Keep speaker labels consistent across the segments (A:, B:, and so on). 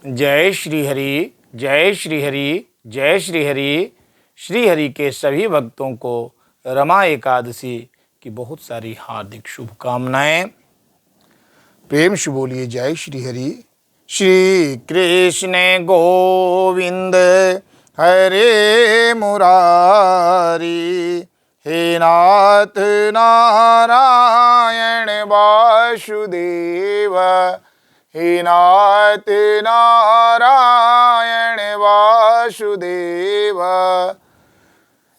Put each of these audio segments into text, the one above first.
A: जय श्री हरि, जय श्री हरि, जय श्री हरि। श्री हरि के सभी भक्तों को रमा एकादशी की बहुत सारी हार्दिक शुभकामनाएं। प्रेम से बोलिए जय श्री हरि। श्री कृष्ण गोविंद हरे मुरारी, हे नाथ नारायण वासुदेव, हे नाथ नारायण वासुदेव,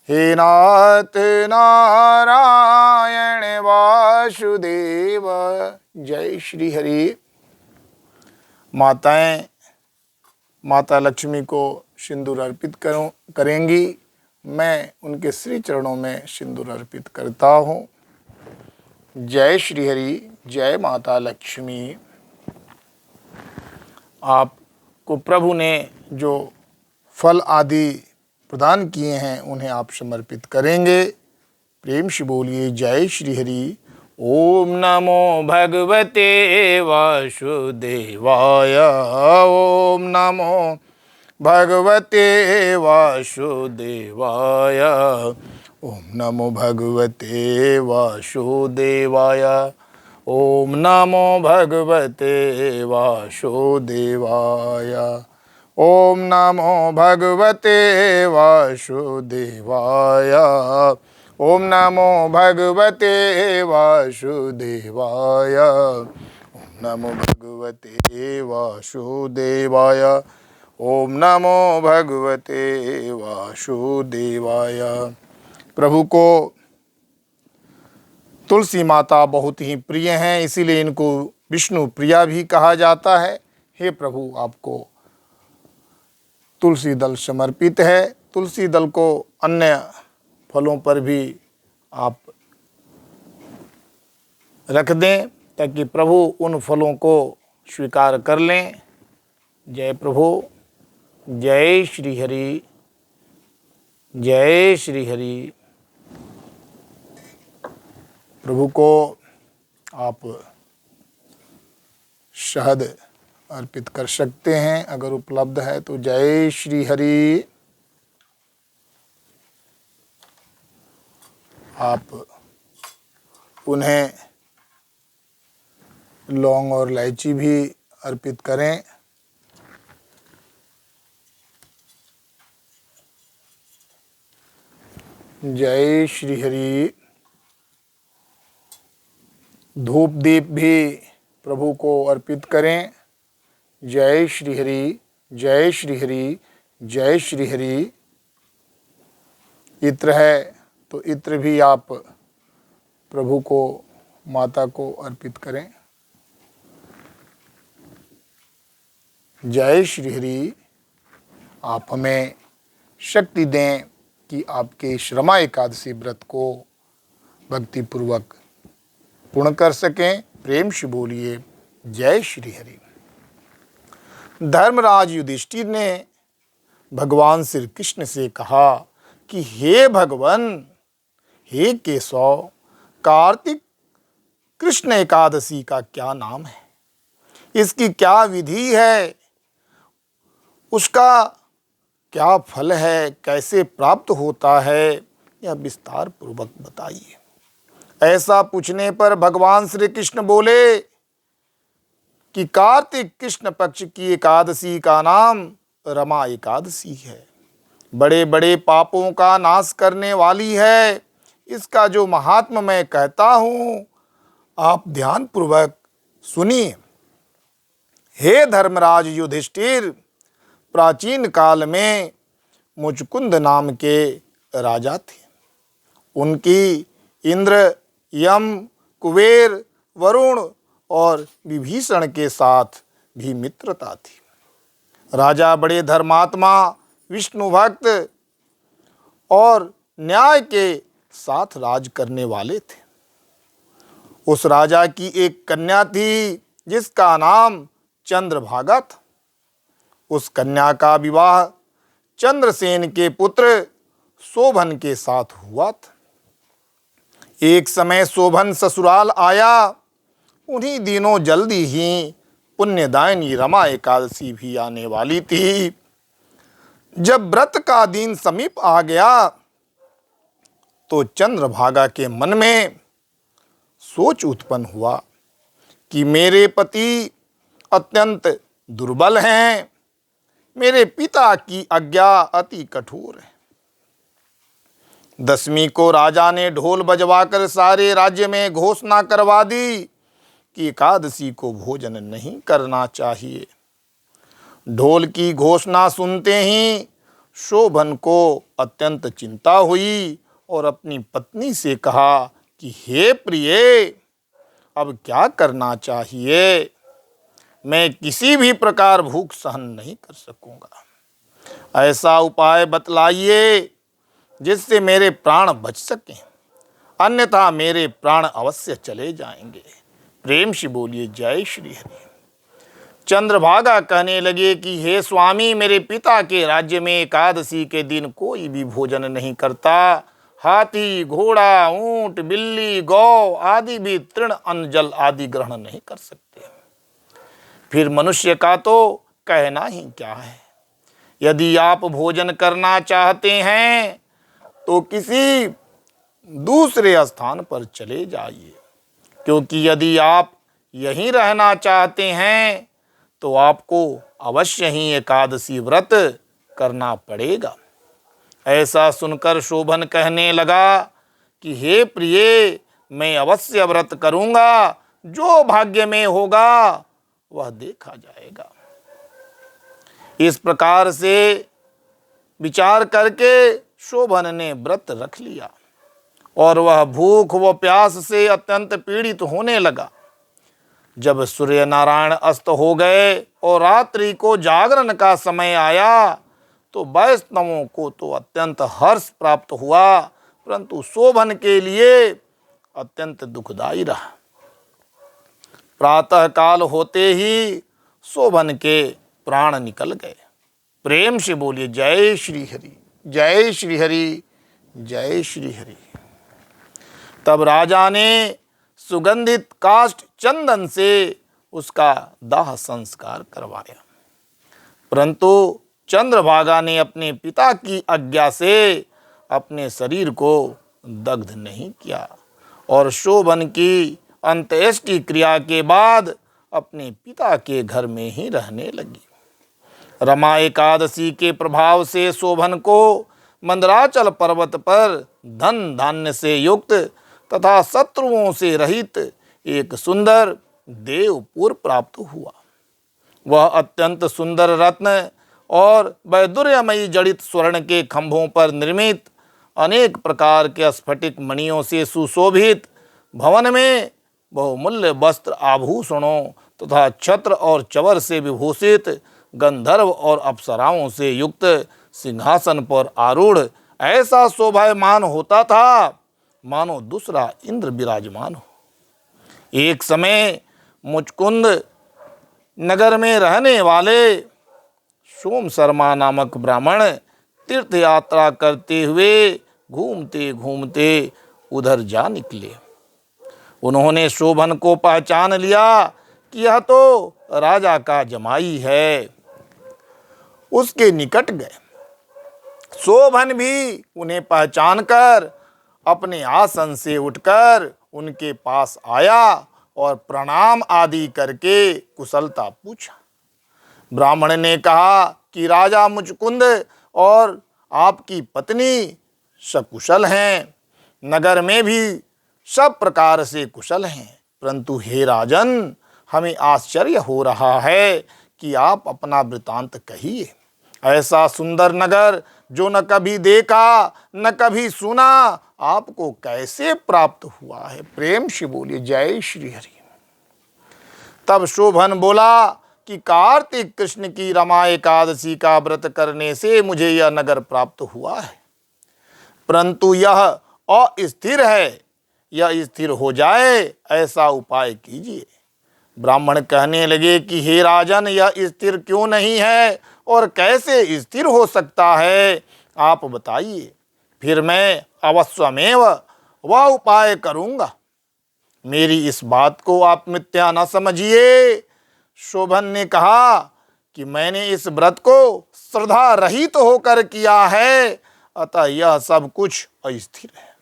A: हे नाथ नारायण वासुदेव। जय श्री हरि। माताएं माता लक्ष्मी को सिंदूर अर्पित करेंगी। मैं उनके श्री चरणों में सिंदूर अर्पित करता हूँ। जय श्री हरि, जय माता लक्ष्मी। आपको प्रभु ने जो फल आदि प्रदान किए हैं उन्हें आप समर्पित करेंगे। प्रेम से बोलिए जय श्री हरि। ओम नमो भगवते वासुदेवाय, ओम नमो भगवते वासुदेवाय, ओम नमो भगवते वासुदेवाय, ओम नमो भगवते वासुदेवाय, ओम नमो भगवते वासुदेवाय, ओम नमो भगवते वासुदेवाय, ओम नमो भगवते वासुदेवाय, ओम नमो भगवते वासुदेवाय। प्रभु को तुलसी माता बहुत ही प्रिय हैं, इसीलिए इनको विष्णु प्रिया भी कहा जाता है। हे प्रभु, आपको तुलसी दल समर्पित है। तुलसी दल को अन्य फलों पर भी आप रख दें ताकि प्रभु उन फलों को स्वीकार कर लें। जय प्रभु, जय श्री हरि, जय श्री हरि। प्रभु को आप शहद अर्पित कर सकते हैं अगर उपलब्ध है तो। जय श्री हरि। आप उन्हें लौंग और इलायची भी अर्पित करें। जय श्री हरि। धूप दीप भी प्रभु को अर्पित करें। जय श्री हरि, जय श्री हरि, जय श्री हरि। इत्र है तो इत्र भी आप प्रभु को, माता को अर्पित करें। जय श्री हरि। आप हमें शक्ति दें कि आपके रमा एकादशी व्रत को भक्तिपूर्वक पूर्ण कर सकें। प्रेम से बोलिए जय श्री हरि। धर्मराज युधिष्ठिर ने भगवान श्री कृष्ण से कहा कि हे भगवान, हे केशव, कार्तिक कृष्ण एकादशी का क्या नाम है, इसकी क्या विधि है, उसका क्या फल है, कैसे प्राप्त होता है, यह विस्तार पूर्वक बताइए। ऐसा पूछने पर भगवान श्री कृष्ण बोले कि कार्तिक कृष्ण पक्ष की एकादशी का नाम रमा एकादशी है। बड़े बड़े पापों का नाश करने वाली है। इसका जो महात्म मैं कहता हूँ आप ध्यान पूर्वक सुनिए। हे धर्मराज युधिष्ठिर, प्राचीन काल में मुचकुंद नाम के राजा थे। उनकी इंद्र, यम, कुबेर, वरुण और विभीषण के साथ भी मित्रता थी। राजा बड़े धर्मात्मा, विष्णु भक्त और न्याय के साथ राज करने वाले थे। उस राजा की एक कन्या थी जिसका नाम चंद्रभागा था। उस कन्या का विवाह चंद्रसेन के पुत्र शोभन के साथ हुआ था। एक समय शोभन ससुराल आया। उन्हीं दिनों जल्दी ही पुण्यदायिनी रमा एकादशी भी आने वाली थी। जब व्रत का दिन समीप आ गया तो चंद्रभागा के मन में सोच उत्पन्न हुआ कि मेरे पति अत्यंत दुर्बल हैं, मेरे पिता की आज्ञा अति कठोर है। दशमी को राजा ने ढोल बजवाकर सारे राज्य में घोषणा करवा दी कि एकादशी को भोजन नहीं करना चाहिए। ढोल की घोषणा सुनते ही शोभन को अत्यंत चिंता हुई और अपनी पत्नी से कहा कि हे प्रिय, अब क्या करना चाहिए? मैं किसी भी प्रकार भूख सहन नहीं कर सकूंगा। ऐसा उपाय बतलाइए जिससे मेरे प्राण बच सकें, अन्यथा मेरे प्राण अवश्य चले जाएंगे। प्रेम से बोलिए जय श्री हरि। चंद्रभागा कहने लगे कि हे स्वामी, मेरे पिता के राज्य में एकादशी के दिन कोई भी भोजन नहीं करता। हाथी, घोड़ा, ऊंट, बिल्ली, गौ आदि भी तृण, अन्न, जल आदि ग्रहण नहीं कर सकते। फिर मनुष्य का तो कहना ही क्या है। यदि आप भोजन करना चाहते हैं तो किसी दूसरे स्थान पर चले जाइए, क्योंकि यदि आप यहीं रहना चाहते हैं तो आपको अवश्य ही एकादशी व्रत करना पड़ेगा। ऐसा सुनकर शोभन कहने लगा कि हे प्रिय, मैं अवश्य व्रत करूंगा, जो भाग्य में होगा वह देखा जाएगा। इस प्रकार से विचार करके शोभन ने व्रत रख लिया और वह भूख व प्यास से अत्यंत पीड़ित होने लगा। जब सूर्य नारायण अस्त हो गए और रात्रि को जागरण का समय आया तो वैष्णवों को तो अत्यंत हर्ष प्राप्त हुआ, परंतु शोभन के लिए अत्यंत दुखदायी रहा। प्रातः काल होते ही शोभन के प्राण निकल गए। प्रेम से बोलिए जय श्री हरि, जय श्री हरि, जय श्री हरि। तब राजा ने सुगंधित काष्ठ चंदन से उसका दाह संस्कार करवाया, परंतु चंद्रभागा ने अपने पिता की आज्ञा से अपने शरीर को दग्ध नहीं किया और शोभन की अंत्येष्टि क्रिया के बाद अपने पिता के घर में ही रहने लगी। रमा एकादशी के प्रभाव से शोभन को मंदराचल पर्वत पर धन धान्य से युक्त तथा शत्रुओं से रहित एक सुंदर देवपुर प्राप्त हुआ। वह अत्यंत सुंदर रत्न और वैदुर्यमयी जड़ित स्वर्ण के खंभों पर निर्मित अनेक प्रकार के स्फटिक मणियों से सुशोभित भवन में बहुमूल्य वस्त्र आभूषणों तथा छत्र और चवर से विभूषित गंधर्व और अप्सराओं से युक्त सिंहासन पर आरूढ़ ऐसा शोभायमान होता था मानो दूसरा इंद्र विराजमान हो। एक समय मुचकुंद नगर में रहने वाले सोम शर्मा नामक ब्राह्मण तीर्थ यात्रा करते हुए घूमते घूमते उधर जा निकले। उन्होंने शोभन को पहचान लिया कि यह तो राजा का जमाई है। उसके निकट गए। शोभन भी उन्हें पहचानकर अपने आसन से उठकर उनके पास आया और प्रणाम आदि करके कुशलता पूछा। ब्राह्मण ने कहा कि राजा मुचकुंद और आपकी पत्नी सकुशल हैं, नगर में भी सब प्रकार से कुशल हैं, परंतु हे राजन, हमें आश्चर्य हो रहा है कि आप अपना वृतांत कहिए। ऐसा सुंदर नगर जो न कभी देखा न कभी सुना, आपको कैसे प्राप्त हुआ है? प्रेम से बोलिए जय श्री हरि। तब शोभन बोला कि कार्तिक कृष्ण की रमा एकादशी का व्रत करने से मुझे यह नगर प्राप्त हुआ है, परंतु यह अस्थिर है, यह स्थिर हो जाए ऐसा उपाय कीजिए। ब्राह्मण कहने लगे कि हे राजन, यह स्थिर क्यों नहीं है और कैसे स्थिर हो सकता है, आप बताइए, फिर मैं अवश्यमेव वह उपाय करूंगा। मेरी इस बात को आप मिथ्या न समझिए। शोभन ने कहा कि मैंने इस व्रत को श्रद्धा रहित होकर किया है, अतः यह सब कुछ अस्थिर है।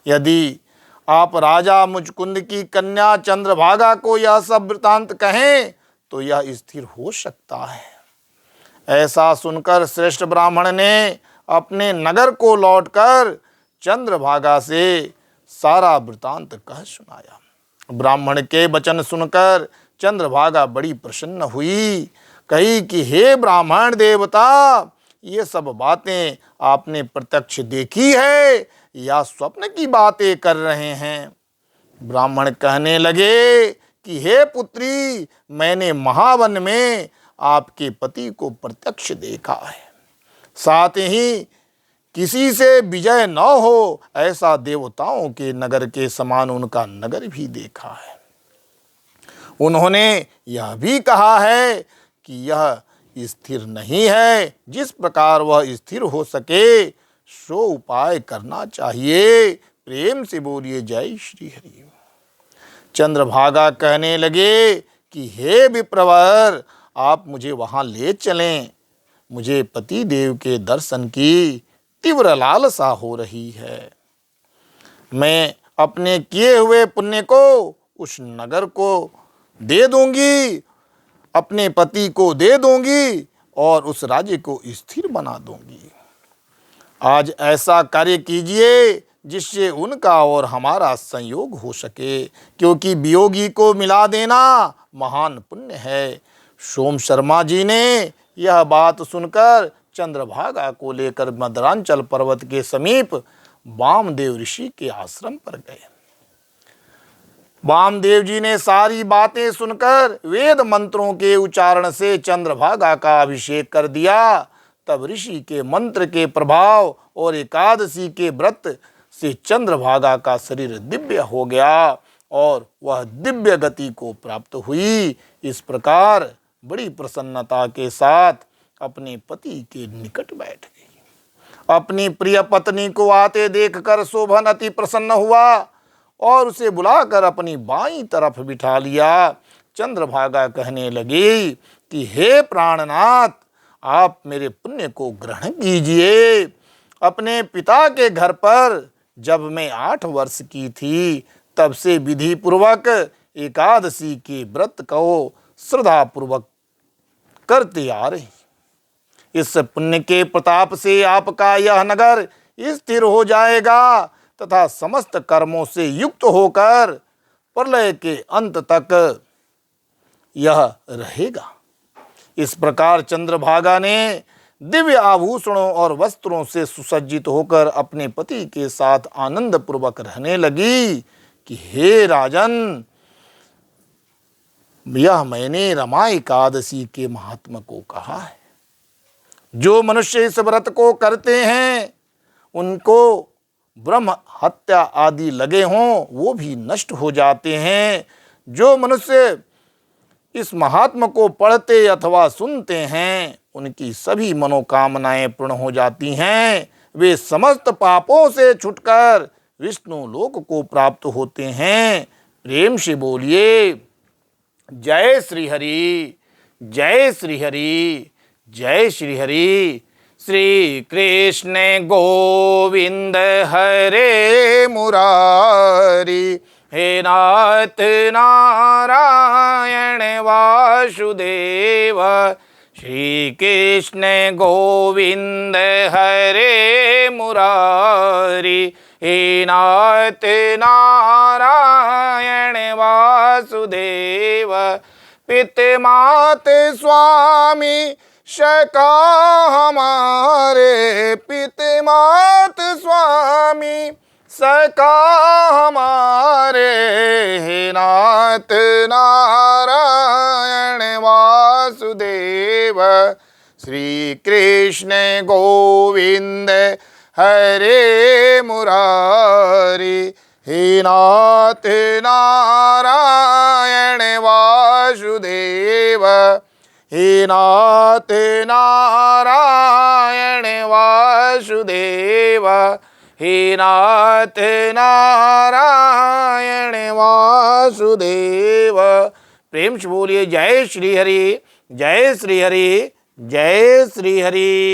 A: यदि आप राजा मुचकुंद की कन्या चंद्रभागा को यह सब वृतांत कहें तो यह स्थिर हो सकता है। ऐसा सुनकर श्रेष्ठ ब्राह्मण ने अपने नगर को लौटकर चंद्रभागा से सारा वृतांत कह सुनाया। ब्राह्मण के वचन सुनकर चंद्रभागा बड़ी प्रसन्न हुई, कही कि हे ब्राह्मण देवता, ये सब बातें आपने प्रत्यक्ष देखी है या स्वप्न की बातें कर रहे हैं? ब्राह्मण कहने लगे कि हे पुत्री, मैंने महावन में आपके पति को प्रत्यक्ष देखा है, साथ ही किसी से विजय न हो ऐसा देवताओं के नगर के समान उनका नगर भी देखा है। उन्होंने यह भी कहा है कि यह स्थिर नहीं है, जिस प्रकार वह स्थिर हो सके सो उपाय करना चाहिए। प्रेम से बोलिए जय श्री हरि। चंद्रभागा कहने लगे कि हे विप्रवर, आप मुझे वहां ले चलें, मुझे पति देव के दर्शन की तीव्र लालसा हो रही है। मैं अपने किए हुए पुण्य को उस नगर को दे दूंगी, अपने पति को दे दूंगी और उस राज्य को स्थिर बना दूंगी। आज ऐसा कार्य कीजिए जिससे उनका और हमारा संयोग हो सके, क्योंकि वियोगी को मिला देना महान पुण्य है। सोम शर्मा जी ने यह बात सुनकर चंद्रभागा को लेकर मदरांचल पर्वत के समीप वामदेव ऋषि के आश्रम पर गए। वामदेव जी ने सारी बातें सुनकर वेद मंत्रों के उच्चारण से चंद्रभागा का अभिषेक कर दिया। तब ऋषि के मंत्र के प्रभाव और एकादशी के व्रत से चंद्रभागा का शरीर दिव्य हो गया और वह दिव्य गति को प्राप्त हुई। इस प्रकार बड़ी प्रसन्नता के साथ अपने पति के निकट बैठ गई। अपनी प्रिय पत्नी को आते देखकर शोभन अति प्रसन्न हुआ और उसे बुलाकर अपनी बाईं तरफ बिठा लिया। चंद्रभागा कहने लगी कि हे प्राणनाथ, आप मेरे पुण्य को ग्रहण कीजिए। अपने पिता के घर पर जब मैं 8 वर्ष की थी तब से विधि पूर्वक एकादशी के व्रत को श्रद्धा पूर्वक करते आ रही। इस पुण्य के प्रताप से आपका यह नगर स्थिर हो जाएगा तथा समस्त कर्मों से युक्त होकर प्रलय के अंत तक यह रहेगा। इस प्रकार चंद्रभागा ने दिव्य आभूषणों और वस्त्रों से सुसज्जित होकर अपने पति के साथ आनंद पूर्वक रहने लगी कि हे राजन, यह मैंने रमा एकादशी के महात्मा को कहा है। जो मनुष्य इस व्रत को करते हैं उनको ब्रह्म हत्या आदि लगे हों वो भी नष्ट हो जाते हैं। जो मनुष्य इस महात्मा को पढ़ते अथवा सुनते हैं उनकी सभी मनोकामनाएं पूर्ण हो जाती हैं। वे समस्त पापों से छुटकर विष्णु लोक को प्राप्त होते हैं। प्रेम से बोलिए जय श्री हरि, जय श्री हरि, जय श्री हरि। श्री कृष्ण गोविंद हरे मुरारी, हे नाथ नारायण वासुदेव। श्री कृष्ण गोविंद हरे मुरारी, हे नाथ नारायण वासुदेव। पिता मात स्वामी शका हमारे, पिता मात स्वामी सका हमारे। हे नाथ नारायण वासुदेव। श्री कृष्ण गोविंद हरे मुरारी, हे नाथ नारायण वासुदेव। हे नाथ नारायण वासुदेव। हे नाथ नारायण वासुदेव। प्रेम से बोलिए जय श्री हरि, जय श्री हरि, जय श्री हरि।